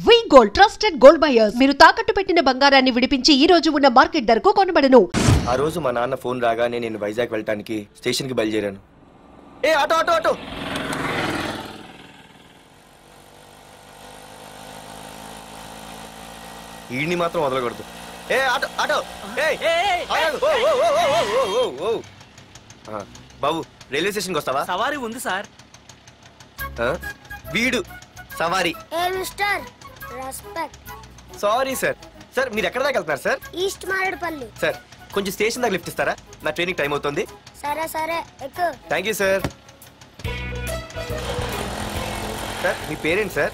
వి gold trusted gold buyers మీరు తాకట్టు పెట్టిన బంగారాన్ని విడిపించి ఈ రోజు ఉన్న మార్కెట్ ధరకు కొనబడను. ఆ రోజు మా నాన్న ఫోన్ రాగానే నేను వైజాగ్ వెళ్ళటానికి స్టేషన్ కి బయలుదేరాను. ఏ ఆటో ఆటో ఆటో ఈడిని మాత్రం వదలకూడదు. ఏ ఆటో ఆటో బాబు రైల్వే స్టేషన్కి వస్తావా? సవారీ ఉంది సార్. వీడు సవారీ. Sorry sir. సార్ మీరు ఎక్కడ దాకా వెళ్తున్నారు సార్? ఈస్ట్ మారేడుపల్లి. సార్ కొంచెం స్టేషన్ దాకా లిఫ్ట్ ఇస్తారా? నా ట్రైనింగ్ టైం అవుతుంది. సరే సరే ఎక్కు. Thank you sir. సార్ మీ పేరేంటి సార్?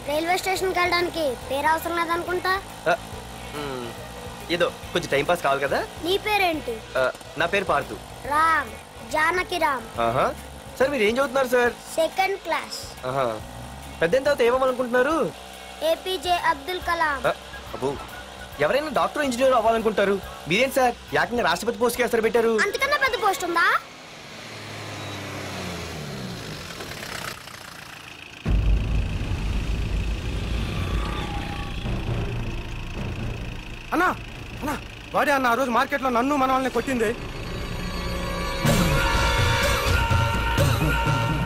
రైల్వే స్టేషన్కి వెళ్ళడానికి పేరు అవసరం లేదనుకుంటా. ఏదో కొంచెం టైం పాస్ కావాలి కదా. నీ పేరేంటి? నా పేరు పార్థు. రామ్, జానకి రామ్. సార్ మీరు ఏం చదువుతున్నారు సార్? Second class. పెద్ద తర్వాత ఏమవ్వాలనుకుంటున్నారు? ఏపీజే అబ్దుల్ కలాం. అబ్బో ఎవరైనా డాక్టర్ ఇంజనీర్ అవ్వాలనుకుంటారు, మీరేం సార్ ఏకంగా రాష్ట్రపతి పోస్ట్ కి ఎసరు పెట్టారు? అంతకన్నా పెద్ద పోస్ట్ ఉందా? అన్నా అన్నా వాడే అన్న ఆ రోజు మార్కెట్లో నన్ను మన వాళ్ళని కొట్టింది.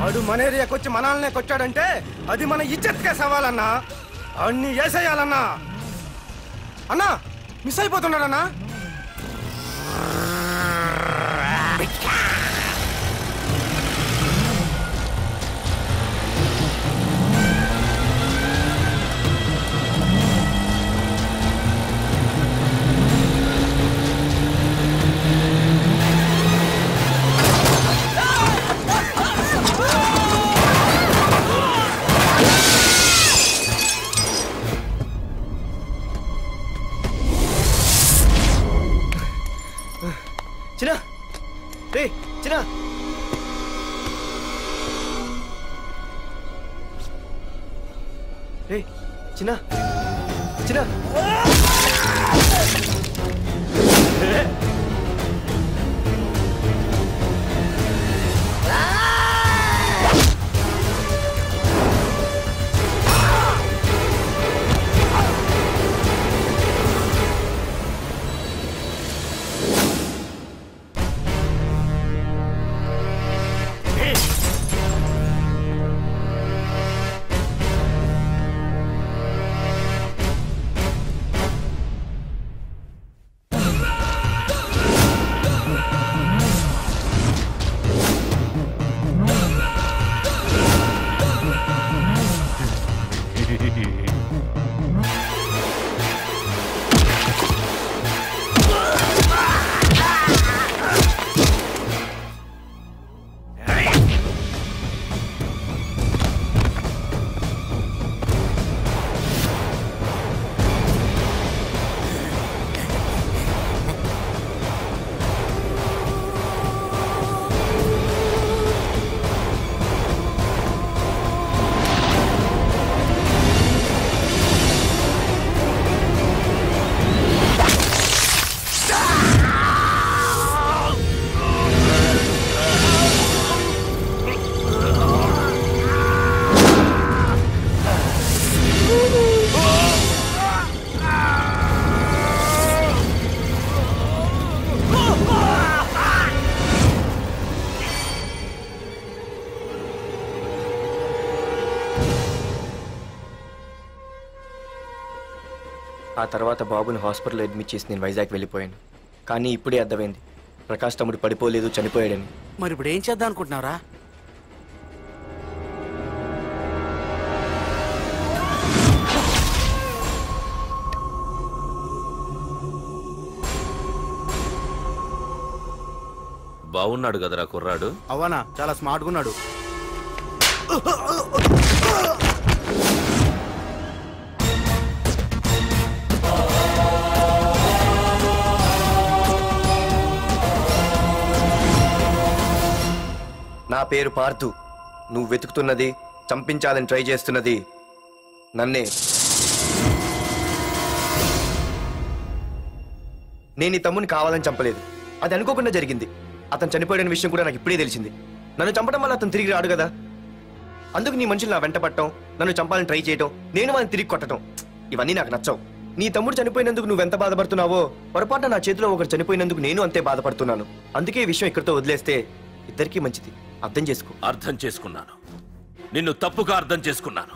వాడు మన ఏరియాకి వచ్చి మన వాళ్ళనే కొట్టాడంటే అది మన ఇజ్జత్కే సవాలన్నా. అన్ని వేసేయాలన్నా. అన్నా మిస్ అయిపోతున్నాడన్నా. చిన్న రే చిన్న రే చిన్న చిన్న ఆ తర్వాత బాబుని హాస్పిటల్లో అడ్మిట్ చేసి నేను వైజాగ్ వెళ్ళిపోయాను. కానీ ఇప్పుడే అర్థమైంది ప్రకాష్ తమ్ముడు పడిపోలేదు, చనిపోయాడని. మరి ఇప్పుడు ఏం చేద్దాం అనుకుంటున్నారా? బాగున్నాడు కదరా కుర్రాడు. అవనా చాలా స్మార్ట్గా ఉన్నాడు. నా పేరు పార్థు. నువ్వు వెతుకుతున్నది, చంపించాలని ట్రై చేస్తున్నది నన్నే. నేను ఈ తమ్ముని కావాలని చంపలేదు, అది అనుకోకుండా జరిగింది. అతను చనిపోయిన విషయం కూడా నాకు ఇప్పుడే తెలిసింది. నన్ను చంపడం వల్ల అతను తిరిగి రాడు కదా. అందుకు నీ మనుషులు నా వెంట పట్టడం, నన్ను చంపాలని ట్రై చేయడం, నేను వాళ్ళని తిరిగి కొట్టడం, ఇవన్నీ నాకు నచ్చవు. నీ తమ్ముడు చనిపోయినందుకు నువ్వెంత బాధపడుతున్నావో పొరపాటున నా చేతిలో ఒకరు చనిపోయినందుకు నేను అంతే బాధపడుతున్నాను. అందుకే ఈ విషయం ఇక్కడితో వదిలేస్తే ఇద్దరికీ మంచిది. అర్థం చేసుకో. అర్థం చేసుకున్నాను. నిన్ను తప్పుగా అర్థం చేసుకున్నాను,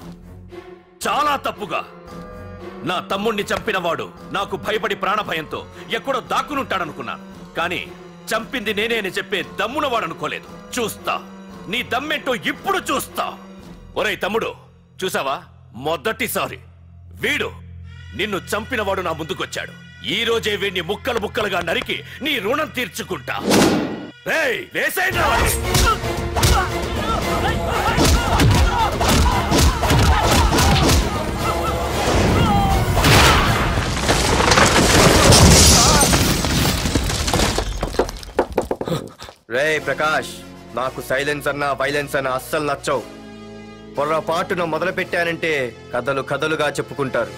చాలా తప్పుగా. నా తమ్ముణ్ణి చంపినవాడు నాకు భయపడి ప్రాణభయంతో ఎక్కడో దాక్కునుంటాడనుకున్నాను. కానీ చంపింది నేనే అని చెప్పే దమ్మునవాడనుకోలేదు. చూస్తా, నీ దమ్మేంటో ఇప్పుడు చూస్తా. ఒరేయ్ తమ్ముడు, చూసావా, మొదటిసారి వీడు నిన్ను చంపినవాడు నా ముందుకొచ్చాడు. ఈ రోజే వీడిని ముక్కలు ముక్కలుగా నరికి నీ రుణం తీర్చుకుంటా. రేయ్, వేసేయండిరా వాడిని. రేయ్ ప్రకాష్, నాకు సైలెన్స్ అన్నా వైలెన్స్ అన్నా అస్సలు నచ్చవు. పొరపాటున మొదలు పెట్టానంటే కథలు కథలుగా చెప్పుకుంటారు.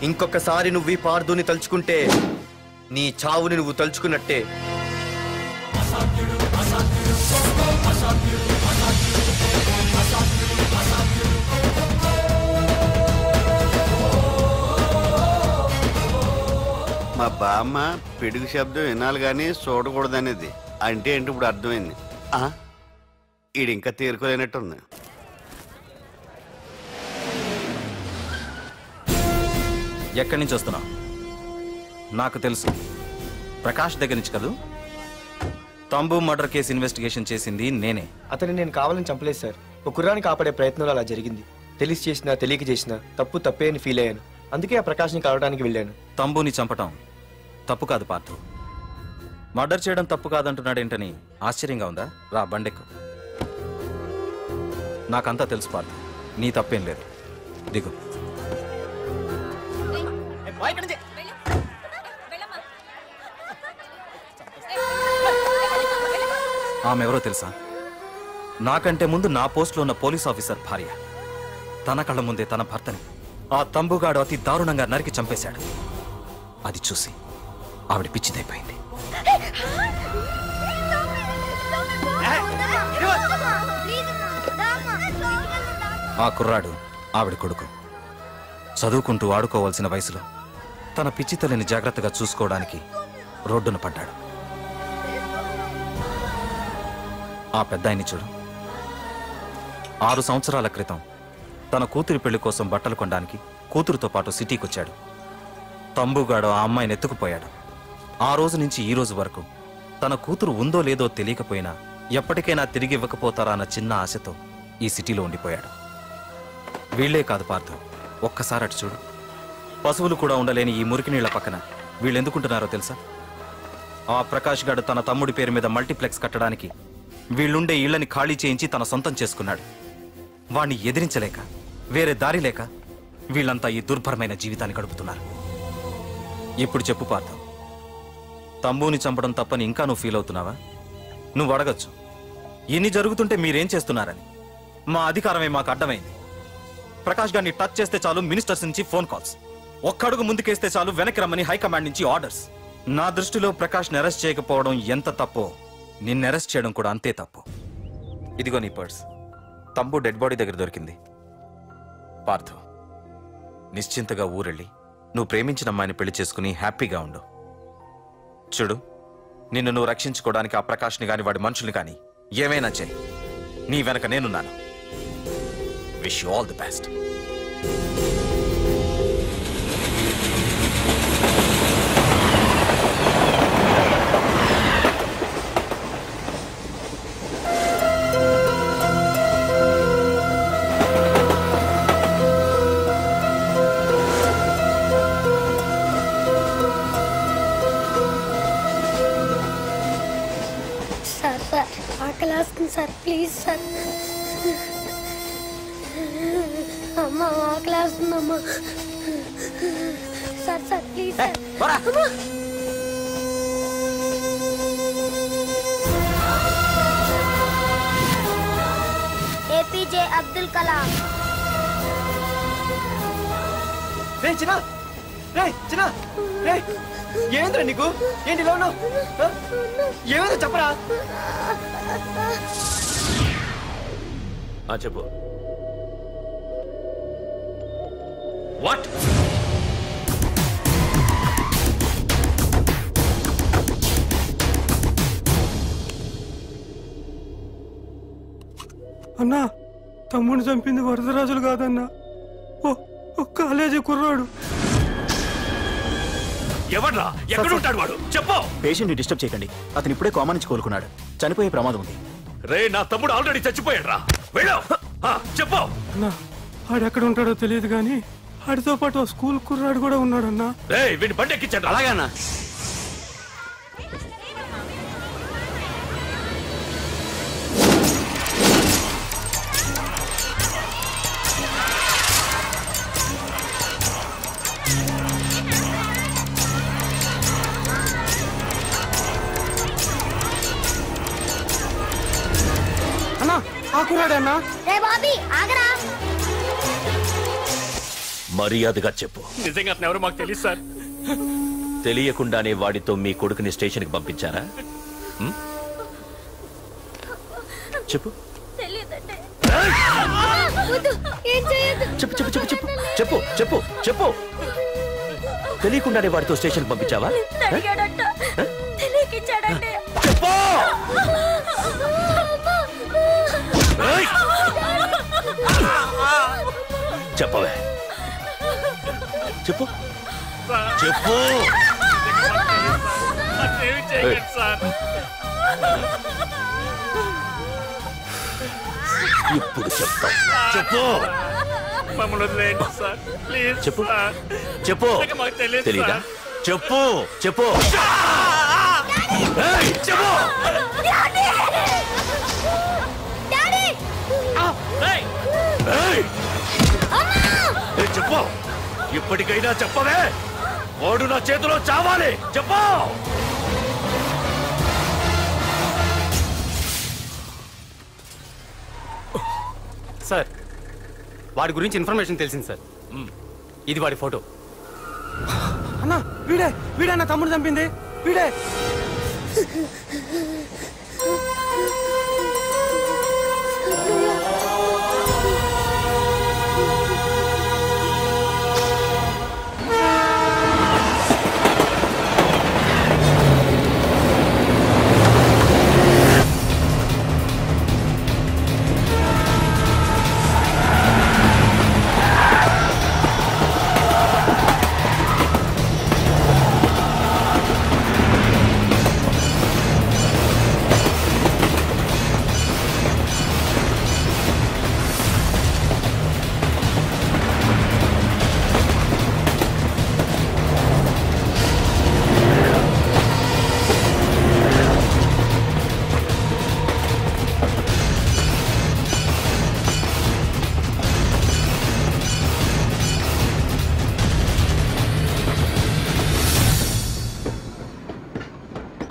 ఇంకొకసారి నువ్వు ఈ పార్దుని తలుచుకుంటే నీ చావుని నువ్వు తలుచుకున్నట్టే. మా బామ్మ పిడుగు శబ్దం వినాలి కానీ చూడకూడదనేది. అంటే ఏంటి ఇప్పుడు అర్థమైంది. ఈడు ఇంకా తేరుకోలేనట్టుంది. ఎక్కడి నుంచి వస్తున్నావు? నాకు తెలుసు, ప్రకాష్ దగ్గర నుంచి కదూ. తంబు మర్డర్ కేసు ఇన్వెస్టిగేషన్ చేసింది నేనే. అతన్ని నేను కావాలని చంపలేదు సార్. ఒక కుర్రాన్ని కాపాడే ప్రయత్నంలో అలా జరిగింది. తెలిసి చేసినా తెలియక చేసినా తప్పు తప్పే అని ఫీల్ అయ్యాను. అందుకే ఆ ప్రకాష్ని కలవడానికి వెళ్ళాను. తంబుని చంపటం తప్పు కాదు పార్థు. మర్డర్ చేయడం తప్పు కాదంటున్నాడేంటని ఆశ్చర్యంగా ఉందా? రా, బండెక్కు. నాకంతా తెలుసు పార్థు, నీ తప్పేం లేదు. దిగు. ఆమె ఎవరో తెలుసా? నాకంటే ముందు నా పోస్టులో ఉన్న పోలీస్ ఆఫీసర్ భార్య. తన కళ్ళ ముందే తన భర్తని ఆ తంబుగాడు అతి దారుణంగా నరికి చంపేశాడు. అది చూసి ఆవిడ పిచ్చిదైపోయింది. ఆ కుర్రాడు ఆవిడ కొడుకు. చదువుకుంటూ ఆడుకోవాల్సిన వయసులో తన పిచ్చి తల్లిని జాగ్రత్తగా చూసుకోవడానికి రోడ్డున పడ్డాడు. ఆ పెద్దాయన్ని చూడు. 6 సంవత్సరాల క్రితం తన కూతురి పెళ్లి కోసం బట్టలు కొనడానికి కూతురుతో పాటు సిటీకి వచ్చాడు. తంబుగాడు ఆ అమ్మాయిని ఎత్తుకుపోయాడు. ఆ రోజు నుంచి ఈ రోజు వరకు తన కూతురు ఉందో లేదో తెలియకపోయినా ఎప్పటికైనా తిరిగి ఇవ్వకపోతారా అన్న చిన్న ఆశతో ఈ సిటీలో ఉండిపోయాడు. వీళ్లే కాదు పార్థు, ఒక్కసారి అటు చూడు. పశువులు కూడా ఉండలేని ఈ మురికి నీళ్ల పక్కన వీళ్ళు ఎందుకుంటున్నారో తెలుసా? ఆ ప్రకాష్ గాడు తన తమ్ముడి పేరు మీద మల్టీప్లెక్స్ కట్టడానికి వీళ్ళుండే ఇళ్లని ఖాళీ చేయించి తన సొంతం చేసుకున్నాడు. వాణ్ణి ఎదిరించలేక, వేరే దారి లేక వీళ్ళంతా ఈ దుర్భరమైన జీవితాన్ని గడుపుతున్నారు. ఇప్పుడు చెప్పు పార్థు, తంబుని చంపడం తప్పని ఇంకా నువ్వు ఫీల్ అవుతున్నావా? నువ్వు అడగచ్చు, ఇన్ని జరుగుతుంటే మీరేం చేస్తున్నారని. మా అధికారమే మాకు అడ్డమైంది. ప్రకాష్ గారిని టచ్ చేస్తే చాలు మినిస్టర్స్ నుంచి ఫోన్ కాల్స్, ఒక్కడుగు ముందుకేస్తే చాలు వెనక్కి రమ్మని హైకమాండ్ నుంచి ఆర్డర్స్. నా దృష్టిలో ప్రకాష్ని అరెస్ట్ చేయకపోవడం ఎంత తప్పో నిన్ను అరెస్ట్ చేయడం కూడా అంతే తప్పు. ఇదిగో నీ పర్స్, తంబు డెడ్ బాడీ దగ్గర దొరికింది. పార్థు, నిశ్చింతగా ఊరెళ్ళి నువ్వు ప్రేమించిన అమ్మాయిని పెళ్లి చేసుకుని హ్యాపీగా ఉండు. చూడు, నిన్ను నువ్వు రక్షించుకోవడానికి ఆ ప్రకాష్ని గాని వాడి మనుషుల్ని కానీ ఏమైనా చేయి. నీ వెనక నేనున్నాను. Wish you all the best. ఆకలేస్తుంది సార్, ప్లీజ్ సార్. అమ్మ ఆకలేస్తుందమ్మా. Sir sir please sir. APJ Abdul Kalam. చిన్న ఏంద్రా నీకు ఏంటి ఇలా ఉన్నావు ఏమైందో చెప్పరా చెప్పు వాట్ అన్నా తమ్ముడిని చంపింది వరదరాజులు కాదన్నా ఓ కాలేజీ కుర్రాడు. ఎవడ్రా ఎక్కడుంటాడు వాడు చెప్పు. పేషెంట్ ని డిస్టర్బ్ చేయకండి, అతను ఇప్పుడే కోమా నుంచి కోలుకున్నాడు, చనిపోయే ప్రమాదం ఉంది. రే నా తమ్ముడు ఆల్రెడీ చచ్చిపోయాడు రా వెళ్ళు చెప్పు. అన్నా ఆడెక్కడ ఉంటాడో తెలియదు కానీ ఆడితో పాటు స్కూల్ కుర్రాడు కూడా ఉన్నాడన్నా. రే వీడిని బండి ఎక్కించండి. అలాగేనా? అన్నా ఆ కుర్రాడన్నా. రే బాబీ ఆగరా. మర్యాదగా చెప్పు. నిజంగా అతను ఎవరు మాకు తెలియదు సార్. తెలియకుండానే వాడితో మీ కొడుకుని స్టేషన్కి పంపించారా? చెప్పు చెప్పు చెప్పు చెప్పు చెప్పు చెప్పు చెప్పు చెప్పు. తెలియకుండానే వాడితో స్టేషన్కి పంపించావా? చెప్పు. చెప్పవే చెప్పు చెప్పు. ఇప్పుడు చెప్తా చెప్పు. చెప్పు చెప్పు. తెలీదా? చెప్పు చెప్పు చెప్పు. చెప్పు. ఇప్పటికైనా చెప్పవే. వాడు నా చేతిలో చావాలి. చెప్పు. సార్ వాడి గురించి ఇన్ఫర్మేషన్ తెలిసింది సార్. ఇది వాడి ఫోటో. అన్నా వీడే నా తమ్ముడు చంపింది వీడే.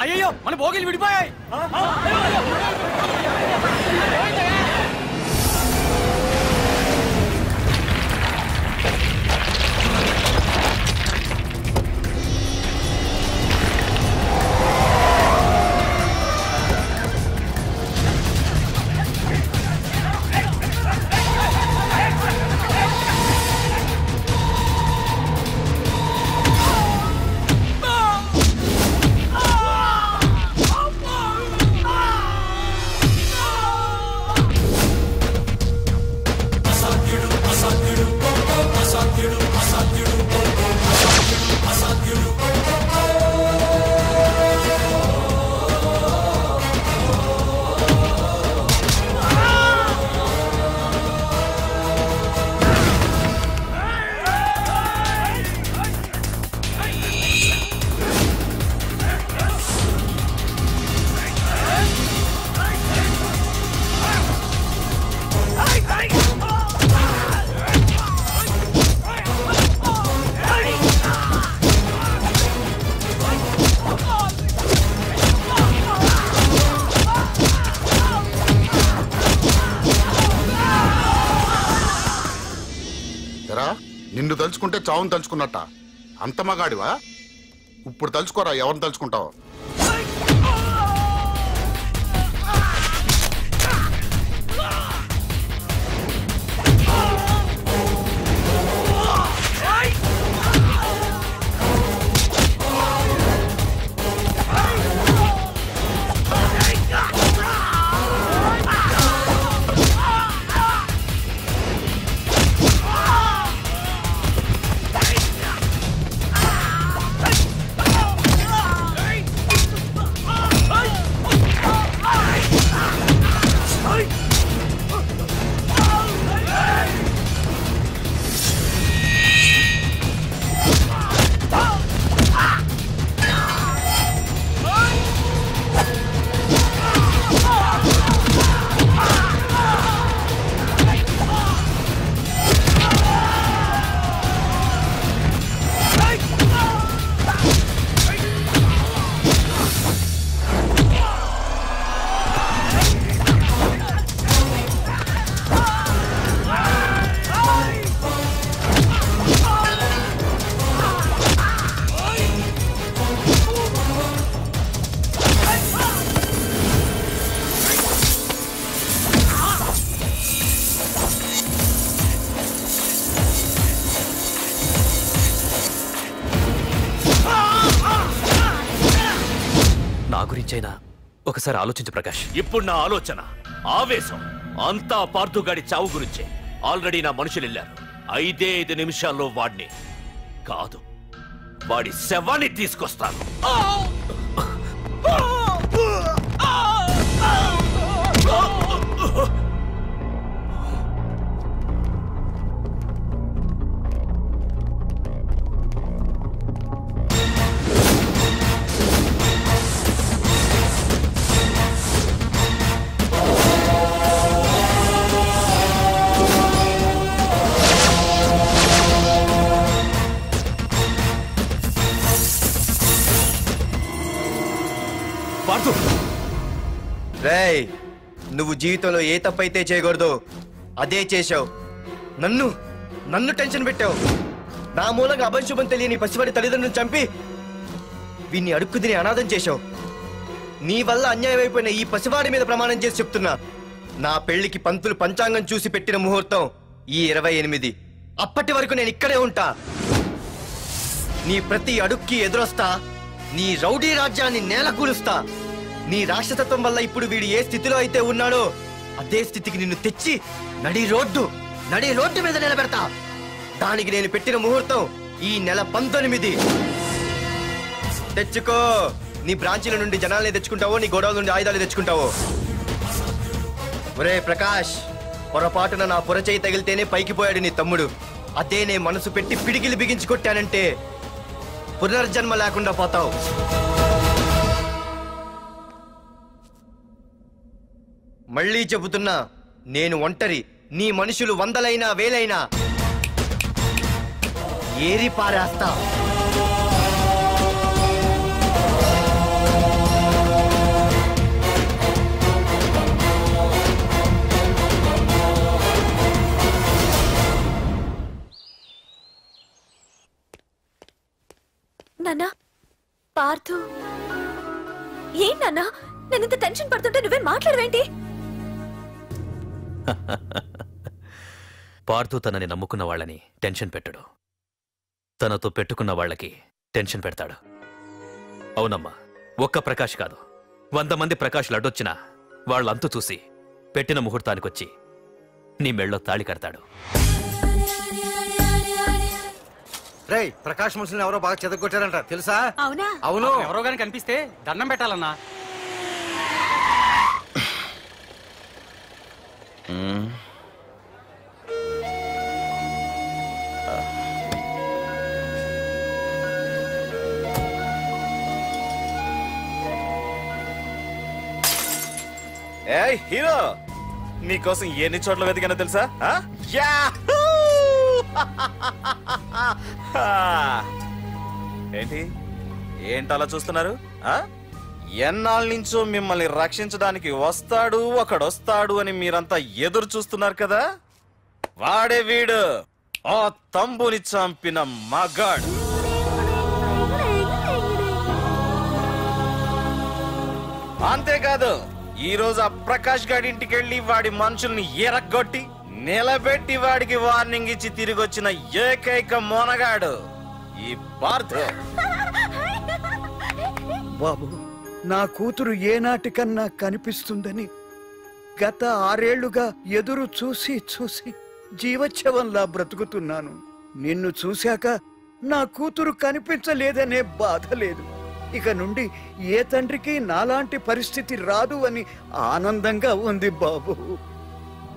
అయ్యో మన భోగిలు విడిపోయాయి. నిన్ను తలుచుకుంటే చావును తలుచుకున్నట్ట. అంత మగాడివా? ఇప్పుడు తలుచుకోరా, ఎవరిని తలుచుకుంటావు? ఒకసారి ఆలోచించు ప్రకాష్. ఇప్పుడు నా ఆలోచన, ఆవేశం అంతా పార్థుగాడి చావు గురించే. ఆల్రెడీ నా మనుషులు వెళ్ళారు. 5 నిమిషాల్లో వాడిని కాదు, వాడి శవాన్ని తీసుకొస్తాను. రేయ్, నువ్వు జీవితంలో ఏ తప్పైతే చేయకూడదు అదే చేశావు. నన్ను టెన్షన్ పెట్టావు. నా మూలంగా అభంశుభం తెలియని పసివాడి తల్లిదండ్రులను చంపి వీన్ని అడుక్కు తిని అనాథం చేశావు. నీ వల్ల అన్యాయం అయిపోయిన ఈ పసివాడి మీద ప్రమాణం చేసి చెప్తున్నా, నా పెళ్లికి పంతులు పంచాంగం చూసి పెట్టిన ముహూర్తం ఈ 28. అప్పటి వరకు నేను ఇక్కడే ఉంటా. నీ ప్రతి అడుక్కి ఎదురొస్తా. నీ రౌడీ రాజ్యాన్ని నేలకూలుస్తా. నీ రాక్షసత్వం వల్ల ఇప్పుడు వీడు ఏ స్థితిలో అయితే ఉన్నాడో అదే స్థితికి నిన్ను తెచ్చి నడి రోడ్డు మీద నిలబెడతా. దానికి నేను పెట్టిన ముహూర్తం ఈ నెల 19. తెచ్చుకో. నీ బ్రాంచీల నుండి జనాల్ని తెచ్చుకుంటావో, నీ గొడవల నుండి ఆయుధాలు తెచ్చుకుంటావో. ఒరే ప్రకాష్, పొరపాటున నా పొరచేయి తగిలితేనే పైకి పోయాడు నీ తమ్ముడు. అదే నే మనసు పెట్టి పిడికిలి బిగించి కొట్టానంటే పునర్జన్మ లేకుండా పోతావు. మళ్ళీ చెబుతున్నా, నేను ఒంటరి. నీ మనుషులు 100లైనా 1000లైనా ఏరి పారేస్తా. నాన్నా, పార్థు ఏం నాన్నా? నేను ఇంత టెన్షన్ పడుతుంటే నువ్వే మాట్లాడవేంటి? పార్థు తనని నమ్ముకున్న వాళ్ళని టెన్షన్ పెట్టడు, తనతో పెట్టుకున్న వాళ్ళకి టెన్షన్ పెడతాడు. అవునమ్మా, ఒక్క ప్రకాష్ కాదు, 100 మంది ప్రకాష్లు అడ్డొచ్చినా వాళ్ళంతు చూసి పెట్టిన ముహూర్తానికొచ్చి నీ మెళ్ళో తాళి కడతాడు. రేయ్, ప్రకాష్ మనుషుల్ని ఎవరో బాగా చెదగొట్టారంట, తెలుసా? అవునా? అవును. ఎవరో గాని కనిపిస్తే దండం పెట్టాలన్నా. ఏయ్ హీరో, నీకోసం ఎన్ని చోట్ల వెతికానో తెలుసా? ఏంటి అలా చూస్తున్నారు? ఎన్నాళ్ళ నుంచో మిమ్మల్ని రక్షించడానికి ఒకడొస్తాడు అని మీరంతా ఎదురు చూస్తున్నారు కదా. వాడే వీడు, ఆ తంబుని చంపిన మగాడు. అంతేకాదు ఈ రోజు ఆ ప్రకాష్ గారి ఇంటికి వెళ్ళి వాడి మనుషుల్ని ఎరగొట్టి నిలబెట్టి వాడికి వార్నింగ్ ఇచ్చి తిరిగి వచ్చిన ఏకైక మొనగాడు ఈ పార్థు. బాబు, నా కూతురు ఏనాటికన్నా కనిపిస్తుందని గత 6 ఏళ్లుగా ఎదురు చూసి చూసి జీవోత్సవంలా బ్రతుకుతున్నాను. నిన్ను చూశాక నా కూతురు కనిపించలేదనే బాధ లేదు. ఇక నుండి ఏ తండ్రికి నాలాంటి పరిస్థితి రాదు అని ఆనందంగా ఉంది బాబు.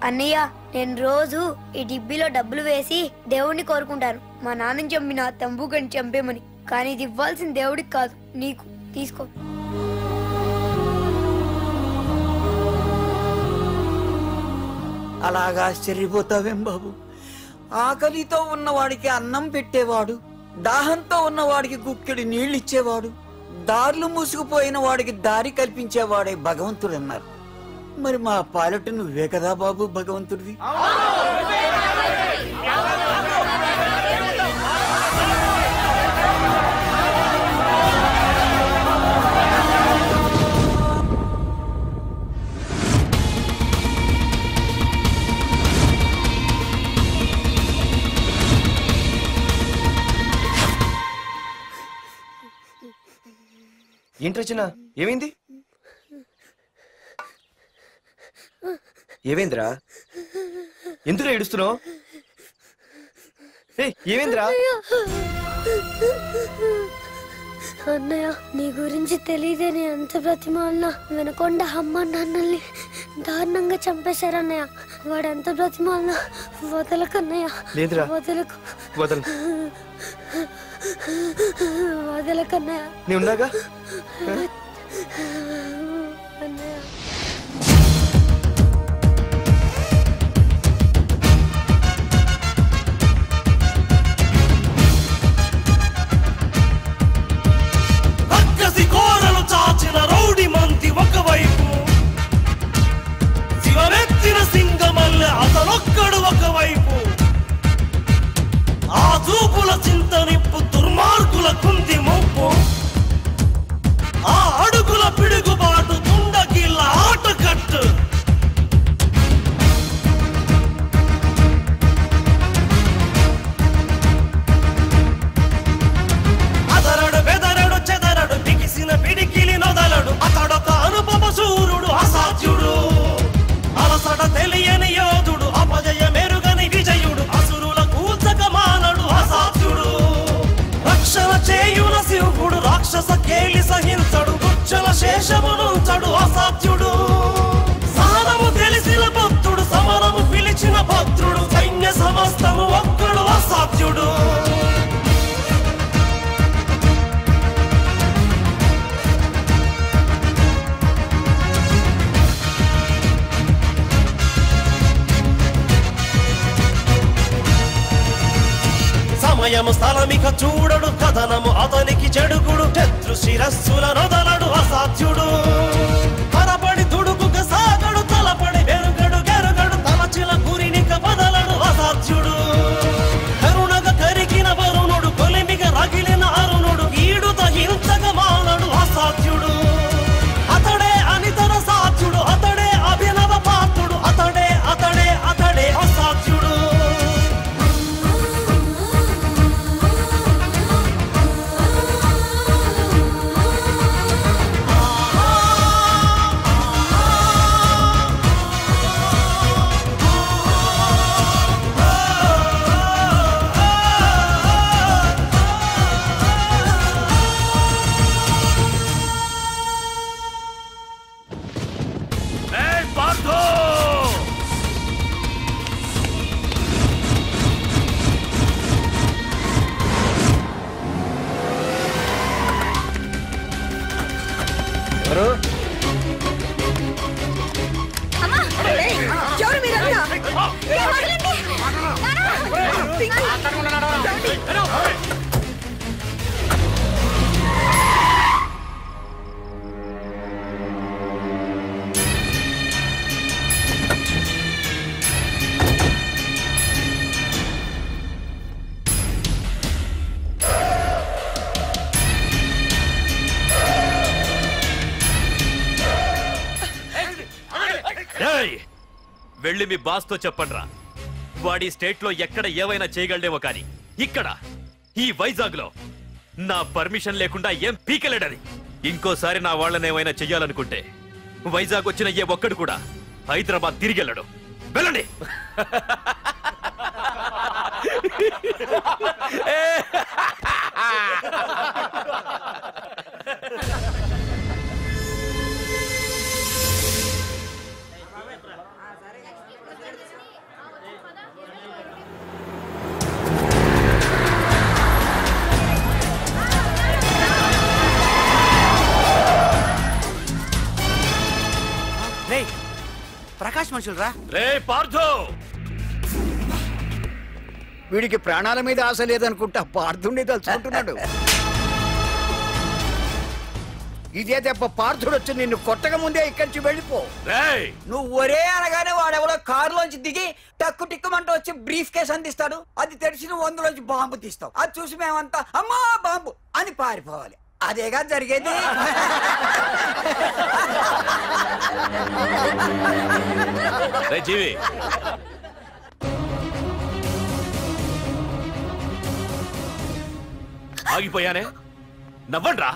అన్నయ్య, నేను రోజు ఈ డిబ్బీలో డబ్బులు వేసి దేవుణ్ణి కోరుకుంటాను, మా నాన్నని చంపిన తంబుగని చంపేమని. కానీ ఇది ఇవ్వాల్సిన దేవుడికి కాదు, నీకు. తీసుకో. అలాగా ఆశ్చర్యపోతావేం బాబు? ఆకలితో ఉన్నవాడికి అన్నం పెట్టేవాడు, దాహంతో ఉన్నవాడికి గుక్కెడి నీళ్ళిచ్చేవాడు, దారులు మూసుకుపోయిన వాడికి దారి కల్పించేవాడే భగవంతుడన్నారు. మరి మా పాలట నువ్వే కదా బాబు భగవంతుడివి. ఏంటి రచన, ఏమైంది? ఏమైందిరా? ఎందుకు ఏడుస్తున్నావు? ఏమైందిరా? అన్నయ్య, నీ గురించి తెలియదని ఎంత బ్రతిమాలినా వినకుండా అమ్మ నాన్నల్ని దారుణంగా చంపేశారన్నయ్య. వాడు ఎంత బ్రతిమాలినా వదలకన్నయ్య. లేదురా, వదలకు. వదలకన్నయ్య. నీ ఉన్నాగా అన్నయ్య. కోరలు చాచిన రౌడి మంది ఒకవైపు, శివమెత్తిన సింగమల్లె అతనొక్కడు ఒకవైపు, ఆ చూపుల చింత నిప్పు దుర్మార్గుల కుంది ముప్పు, ఆ అడుగుల పిడుగుబాటు దుండగిల్ల ఆటకట్టు. అదరడు బెదరడు చెదరడు బిగిసిన పిడికిలి నొదలడు, అతడొక అనుపమ శూరుడు అసాధ్యుడు, అలసట తెలియని యోధుడు, అపజయ మెరుగని విజయుడు, అసురుల కూల్చక మానడు అసాధ్యుడు, రక్షణ చేయున శివుడు, రాక్షస కేలి సహించడు, దుచ్చల శేషమునుంచడు అసాధ్యుడు, సహనము తెలిసిన భక్తుడు, సమరము పిలిచిన భద్రుడు, సైన్య సమస్తము ఒక్కడు అసాధ్యుడు. సమయము స్థలమిక చూడడు, కథనము అతనికి చెడుగుడు, శత్రు శిరస్సుల నొదలడు అసాధ్యుడు, పరపడి దుడుకుగా సాగడు, తలపడి వెరుగడు గెరుగడు, తలచిన గురినిక బదలడు అసాధ్యుడు, కరుణగా కరిగిన వరుణుడు, కొలిమిగా రగిలిన అరుణుడు, ఈడుత హింసగా మానడు అసాధ్యుడు, అతడే అనితర సాధ్యుడు, అతడే అభినవ పాత్రుడు, అతడే అతడే అతడే అసాధ్యుడు. వెళ్ళి మీ బాస్తో చెప్పండ్రా. వాడి స్టేట్ లో ఎక్కడ ఏవైనా చేయగలడేమో కానీ ఇక్కడ ఈ వైజాగ్ లో నా పర్మిషన్ లేకుండా ఏం పీకలేడని. ఇంకోసారి నా వాళ్ళని ఏమైనా చెయ్యాలనుకుంటే వైజాగ్ వచ్చిన ఏ ఒక్కడు కూడా హైదరాబాద్ తిరిగి వెళ్ళడు. వెళ్ళండి. ప్రకాష్ మనుషులు రా. రే పార్థో, వీడికి ప్రాణాల మీద ఆశ లేదనుకుంటా పార్థుడిని తలుచుకుంటున్నాడు. ఇదే దెబ్బ పార్థుడు వచ్చి నిన్ను కొట్టక ముందే ఇక్కడి నుంచి వెళ్ళిపో. నువ్వు ఒరే అనగానే వాడెవడో కారులోంచి దిగి టక్కు టిక్కుమంటూ వచ్చి బ్రీఫ్ కేసు అందిస్తాడు. అది తెరిచి నువ్వు అందులోంచి బాంబు తీస్తావు. అది చూసి మేమంతా అమ్మా బాంబు అని పారిపోవాలి. అదేగా జరిగేది. జీవి ఆగిపోయానే. నవ్వండ్రా,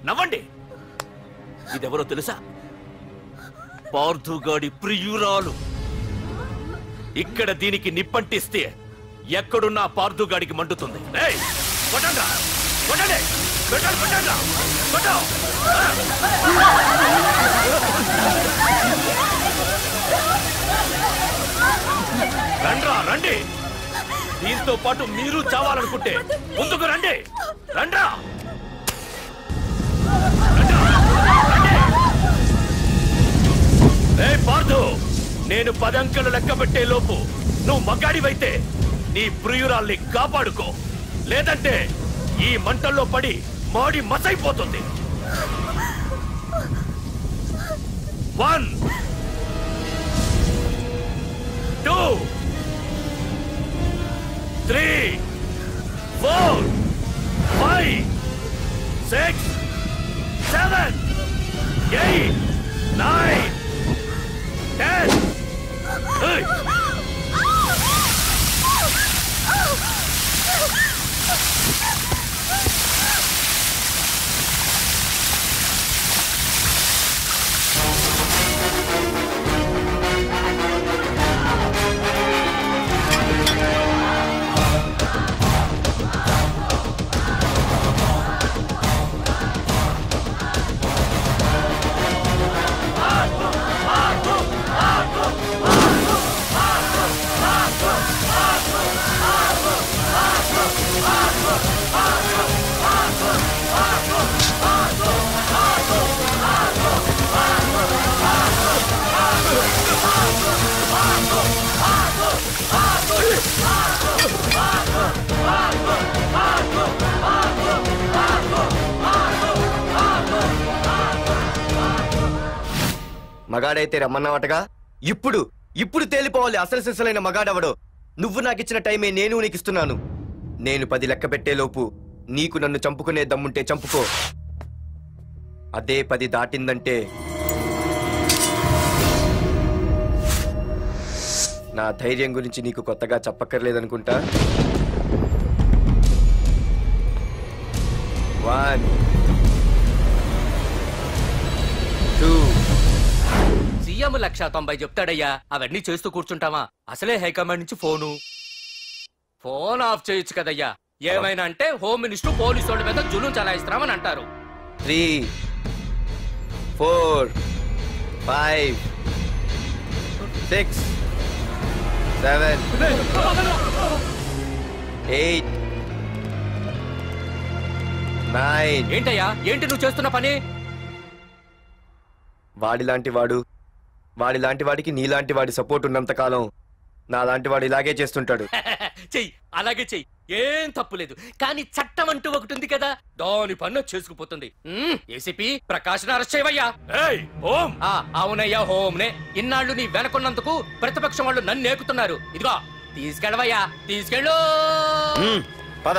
నవ్వండి. ఇదెవరో తెలుసా? పార్థుగాడి ప్రియురాలు. ఇక్కడ దీనికి నిప్పంటిస్తే ఎక్కడున్నా పార్థుగాడికి మండుతుంది. కొట్టండ్రా, కొట్టండి, కొట్టండి, కొట్టండ్రా, కొట్టు. రండ్రా, రండి. దీంతో పాటు మీరు చావాలనుకుంటే ముందుకు రండి. రండ్రా. పార్థు, నేను 10 అంకెలు లెక్క పెట్టే లోపు నువ్వు మగాడివైతే నీ ప్రియురాల్ని కాపాడుకో. లేదంటే ఈ మంటల్లో పడి మాడి మసైపోతుంది. 1 2 3 4 5 6 7 8 9 10. Hey! మగాడైతే రమ్మన్నావటగా. ఇప్పుడు ఇప్పుడు తేలిపోవాలి అసలు సిసలైన మగాడవడో. నువ్వు నాకిచ్చిన టైమే నేను నీకు ఇస్తున్నాను. నేను 10 లెక్క పెట్టేలోపు నీకు నన్ను చంపుకునే దమ్ముంటే చంపుకో. అదే 10 దాటిందంటే నా ధైర్యం గురించి నీకు కొత్తగా చెప్పక్కర్లేదనుకుంటా. 1 2 సీఎం 190 చెప్తాడయ్యా. అవన్నీ చేస్తూ కూర్చుంటావా? అసలే హైకమాండ్ నుంచి ఫోన్ ఆఫ్ చేయొచ్చు కదయ్యా. ఏమైనా అంటే హోమ్ మినిస్టర్ పోలీసు వాళ్ళ మీద జులుం చలాయిస్తున్నామని అంటారు. 3 4 5 6 7 8 9. ఏంటయ్యా, ఏంటి నువ్వు చేస్తున్న పని? వాడిలాంటి వాడికి నీలాంటి వాడి సపోర్ట్ ఉన్నంత కాలం నాలాంటి వాడు ఇలాగే చేస్తుంటాడు. చెయ్యి, అలాగే చెయ్యి, ఏం తప్పులేదు. కానీ చట్టం అంటూ ఒకటి ఉంది కదా, దాని పన్ను చేసుకుపోతుంది. ఏసీపీ ప్రకాష్ అరెస్ట్ చేయవయ్యా. అవునయ్యా, హోమ్నే. ఇన్నాళ్ళు నీ వెనకున్నందుకు ప్రతిపక్షం వాళ్ళు నన్ను నేకుతున్నారు. ఇదిగో తీసుకెళ్ళవయ్యా, తీసుకెళ్ళు. పద.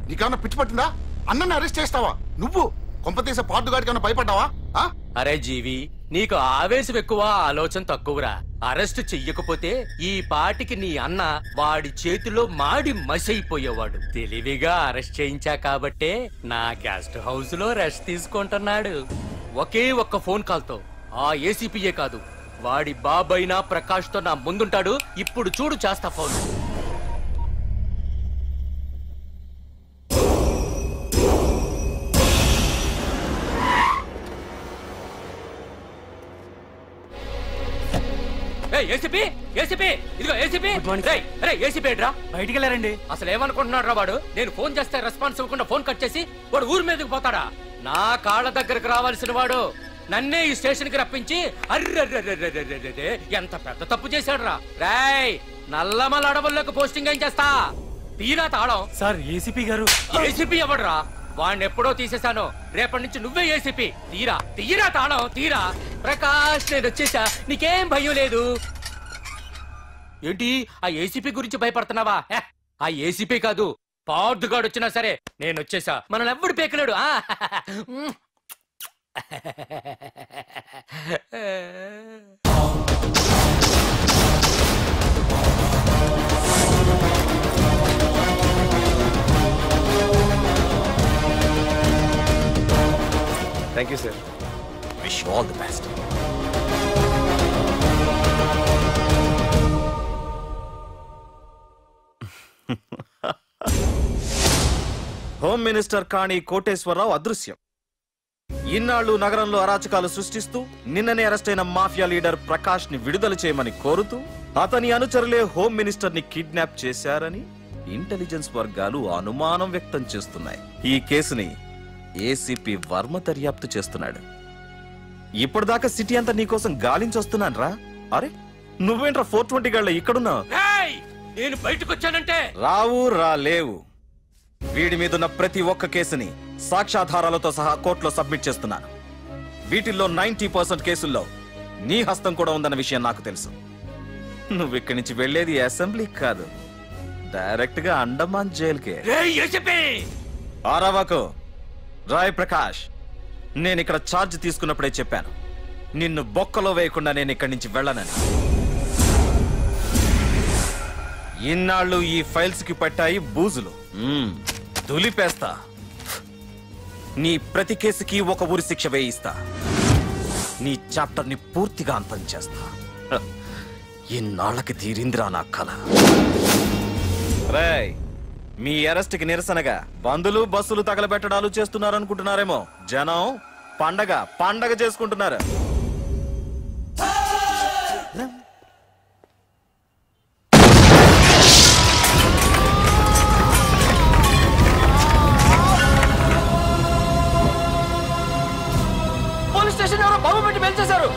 నీకేమన్నా పిచ్చి పట్టిందా? అన్నని అరెస్ట్ చేస్తావా నువ్వు? కొంపతీసే పార్దుగాడికన్నా భయపడ్డావా? అరే జీవి, నీకు ఆవేశం ఎక్కువ, ఆలోచన తక్కువరా. అరెస్ట్ చెయ్యకపోతే ఈ పాటికి నీ అన్న వాడి చేతిలో మాడి మసైపోయేవాడు. తెలివిగా అరెస్ట్ చేయించా కాబట్టే నా గెస్ట్ హౌస్ లో రెస్ట్ తీసుకుంటున్నాడు. ఒకే ఒక్క ఫోన్ కాల్ తో ఆ ఏసీపీయే కాదు, వాడి బాబైనా ప్రకాష్ తో నా ముందుంటాడు. ఇప్పుడు చూడు చేస్తా ఫోన్. ఏసీపీ ఏసీపీ ఇదిగో ఏసీపీ. ఏసీపీ ఏంట్రా బయటికి వెళ్ళారండి? అసలు ఏమనుకుంటున్నాడు రా వాడు? నేను ఫోన్ చేస్తే రెస్పాన్స్ ఇవ్వకుండా ఫోన్ కట్ చేసి వాడు ఊరి మీదకి పోతాడా? నా కాళ్ళ దగ్గరకు రావాల్సిన వాడు నన్నే ఈ స్టేషన్ కి రప్పించి అర్రె ఎంత పెద్ద తప్పు చేశాడు రా. రాయ్ నల్లమల అడవుల్లోకి పోస్టింగ్ ఏం చేస్తా? తీరా తాళం. సార్ ఏసీపీ గారు. ఏసీపీ ఎవడరా? వాడిని ఎప్పుడో తీసేశాను. రేపటి నుంచి నువ్వే ఏసీపీ. తీరా తీరా తాళం తీరా. ప్రకాష్ నేను వచ్చేసా, నీకేం భయం లేదు. ఏంటి ఆ ఏసీపీ గురించి భయపడుతున్నావా? ఆ ఏసీపీ కాదు, పార్దుగాడు వచ్చినా సరే నేను వచ్చేసా. మనల్ని ఎవ్వడు పేకలేడు. Thank you sir. Wish you all the best. Home minister Kani Koteswararao అదృశ్యం. ఇన్నాళ్లు నగరంలో అరాచకాలు సృష్టిస్తూ నిన్ననే అరెస్ట్ అయిన మాఫియా లీడర్ ప్రకాష్ ని విడుదల చేయమని కోరుతూ అతని అనుచరులే హోమ్ మినిస్టర్ ని కిడ్నాప్ చేశారని ఇంటెలిజెన్స్ వర్గాలు అనుమానం వ్యక్తం చేస్తున్నాయి. ఈ కేసుని ఏసీపీ వర్మ దర్యాప్తు చేస్తున్నాడు. ఇప్పటిదాకా సిటీ అంతా నీకోసం గాలించొస్తున్నాను రా. అరే నువ్వేంట్రా 420 గళ్ళ ఇక్కడున్నావు? నేను బయటకు వచ్చానంటే రావు రాలేవు. వీడి మీదున్న ప్రతి ఒక్క కేసుని సాక్ష్యాధారాలతో సహా కోర్టులో సబ్మిట్ చేస్తున్నాను. వీటిల్లో 90% కేసుల్లో నీ హస్తం కూడా ఉందన్న విషయం నాకు తెలుసు. నువ్వు ఇక్కడి నుంచి వెళ్లేది అసెంబ్లీకి కాదు, డైరెక్ట్ గా అండమాన్ జైలుకే. ఆరావాకు రాయ్ ప్రకాష్, నేను ఇక్కడ ఛార్జ్ తీసుకున్నప్పుడే చెప్పాను, నిన్ను బొక్కలో వేయకుండా నేను ఇక్కడి నుంచి వెళ్ళనని. ఇన్నాళ్ళు ఈ ఫైల్స్ కి పట్టాయి బూజులు. దులిపేస్తా. నీ ప్రతి కేసుకి ఒక ఊరి శిక్ష వేయిస్తా. నీ చాప్టర్ ని పూర్తిగా అంతం చేస్తా. ఇన్నాళ్ళకి తీరిందిరా నా కళ. రేయ్, మీ అరెస్ట్ కి నిరసనగా బందులు బస్సులు తగలబెట్టడాలు చేస్తున్నారనుకుంటున్నారేమో. జనం పండగ పండగ చేసుకుంటున్నారు. పోలీస్ స్టేషన్ ఎవరో బాబు పెట్టి పెంచేశారు.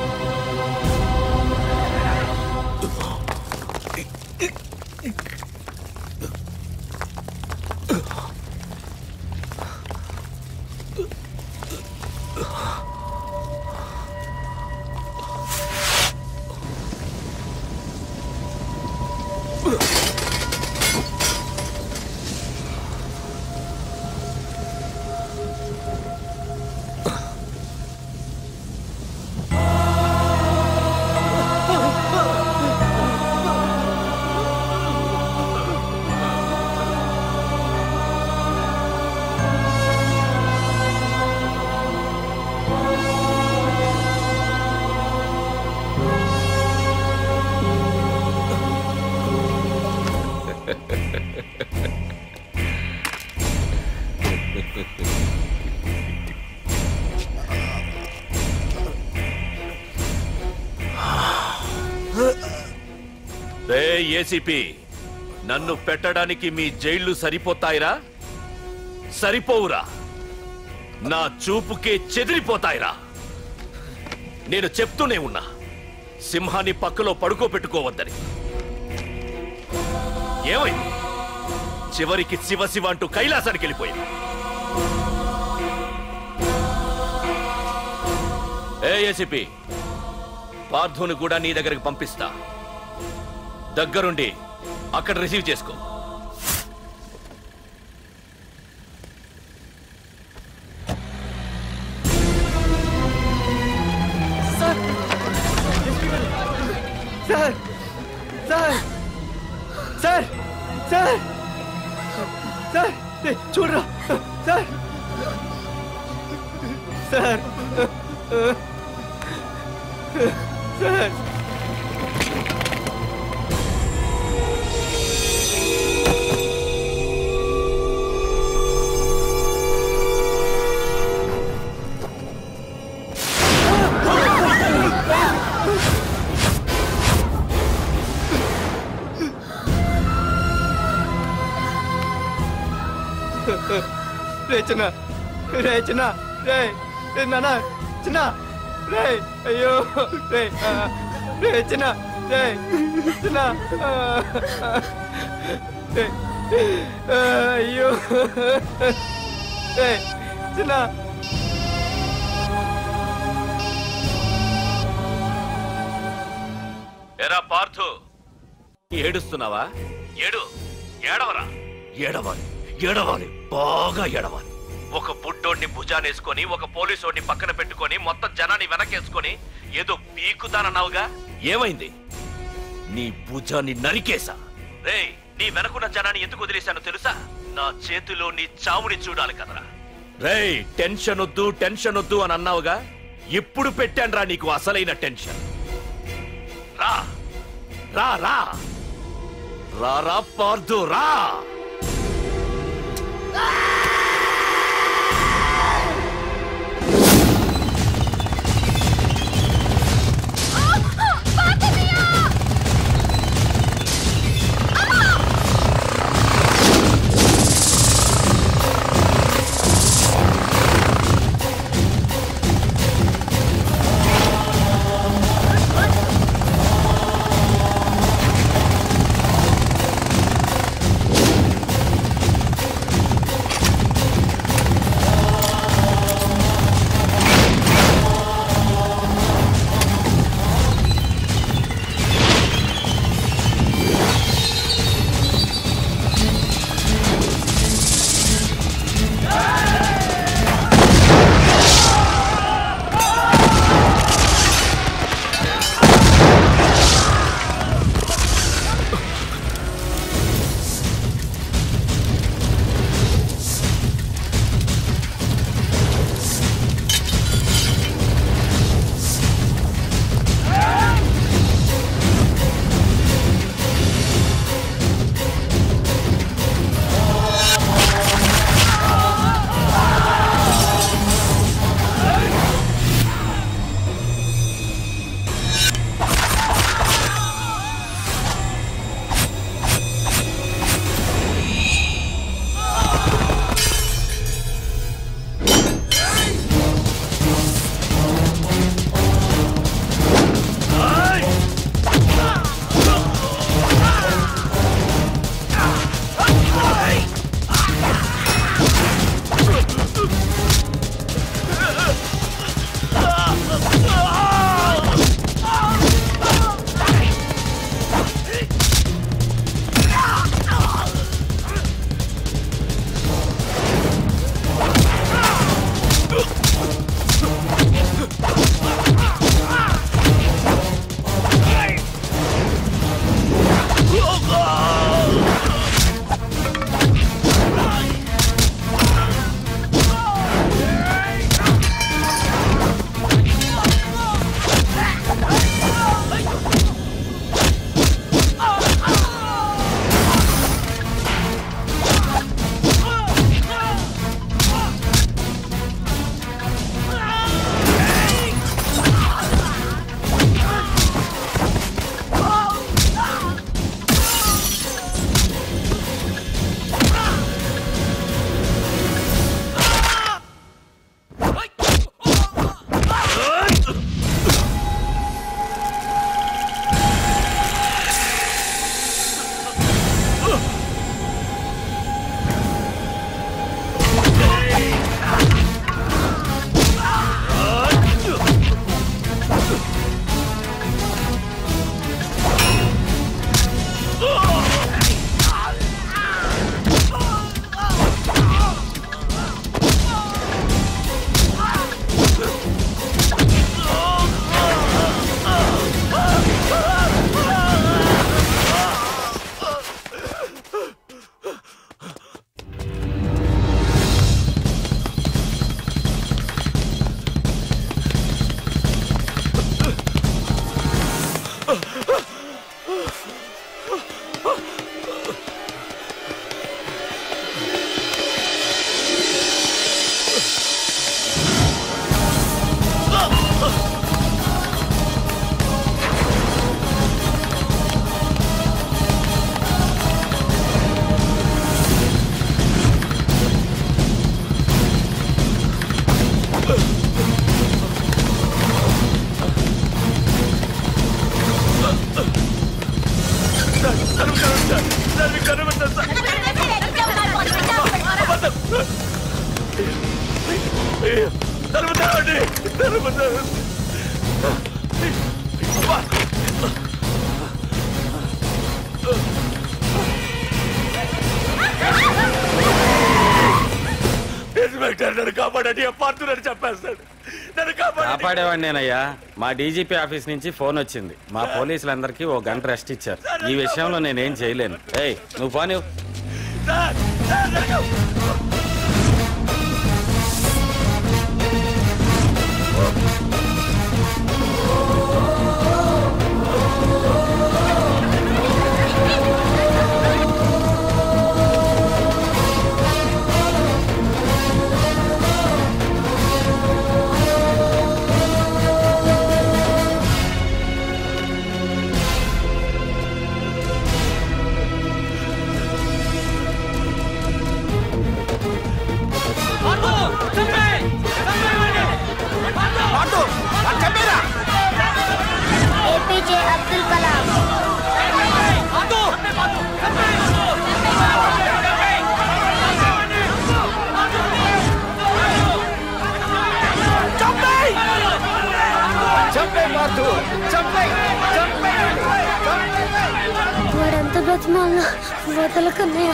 ఏసీపీ, నన్ను పెట్టడానికి మీ జైళ్లు సరిపోతాయిరా? సరిపోవురా. నా చూపుకే చెదిరిపోతాయిరా. నేను చెప్తూనే ఉన్నా, సింహాన్ని పక్కలో పడుకోబెట్టుకోవద్దని. ఏమైంది? చివరికి శివ శివ అంటూ కైలాసానికి వెళ్ళిపోయింది. ఏసీపీ, పార్థుని కూడా నీ దగ్గరికి పంపిస్తా. దగ్గరుండి అక్కడ రిసీవ్ చేసుకో. సార్ రే చిన్న రే చిన్న రే నాన్న చిన్న రే అయ్యో రే రే చిన్న రే చిన్న రే అయ్యో రే చిన్న ఎరా పార్థు ఏడుస్తున్నావా? ఏడవరా, ఏడవాలి, ఏడవాలి, బాగా ఏడవాలి. ఒక బుడ్డోడిని భుజానేసుకొని ఒక పోలీసోడిని పక్కన పెట్టుకొని మొత్తం జనాన్ని వెనకేసుకొని ఏదో పీకుతానన్నావుగా, ఏమైంది? నీ భుజాన్ని నరికేశా. రేయ్, నీ వెనకున్న జనాన్ని ఎందుకు వదిలేశానో తెలుసా? నా చేతిలో నీ చావుని చూడాలి కదరా. రేయ్, టెన్షన్ వద్దు టెన్షన్ వద్దు అని అన్నావుగా, ఇప్పుడు పెట్టానురా నీకు అసలైన టెన్షన్. రా రా రా రా రా పార్థు రా. ఇన్స్పెక్టర్ నన్ను కాపాడండి, పార్థునని చెప్పేస్తాడు. నన్ను కాపాడేవాడిని నేనయ్యా. మా డీజీపీ ఆఫీస్ నుంచి ఫోన్ వచ్చింది. మా పోలీసులందరికీ 1 గంట రెస్ట్ ఇచ్చారు. ఈ విషయంలో నేనేం చేయలేను. ఏయ్ నువ్వు ఫోన్ ఇవ్వు. APJ Abdul Kalam. వాడంత బ్రతిమాల వదలకన్నయ్య.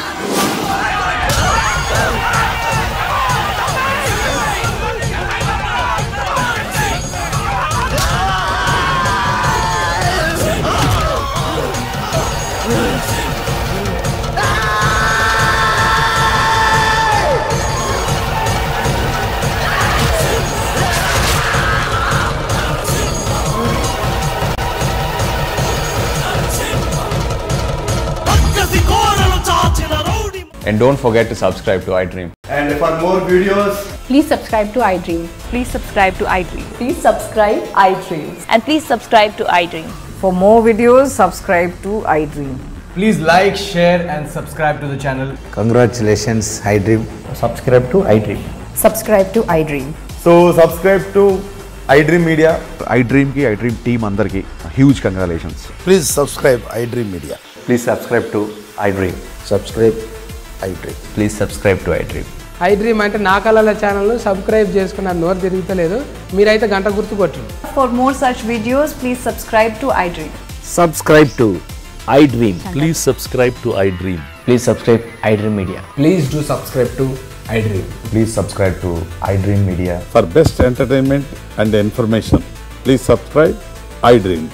And don't forget to subscribe to iDream. And for more videos, please subscribe to iDream. Please subscribe to iDream. Please subscribe iDream. And please subscribe to iDream. For more videos, subscribe to iDream. please like, share and subscribe to the channel. Congratulations, iDream. Subscribe to iDream. Subscribe to iDream. So subscribe to iDream Media. iDream ki iDream team andarki huge congratulations. Please subscribe iDream Media. Please subscribe to iDream. Subscribe iDream. Please subscribe to iDream. iDream అంటే నా కళల channel subscribe చేసుకున్న నోరు తిరుగుతలేదు. మీరైతే గంట గుర్తు కొట్టండి. For more such videos, please subscribe to iDream. Subscribe to iDream. Please subscribe to iDream. Please subscribe iDream Media. Please do subscribe to iDream. Please subscribe to iDream Media. For best entertainment and information, please subscribe iDream.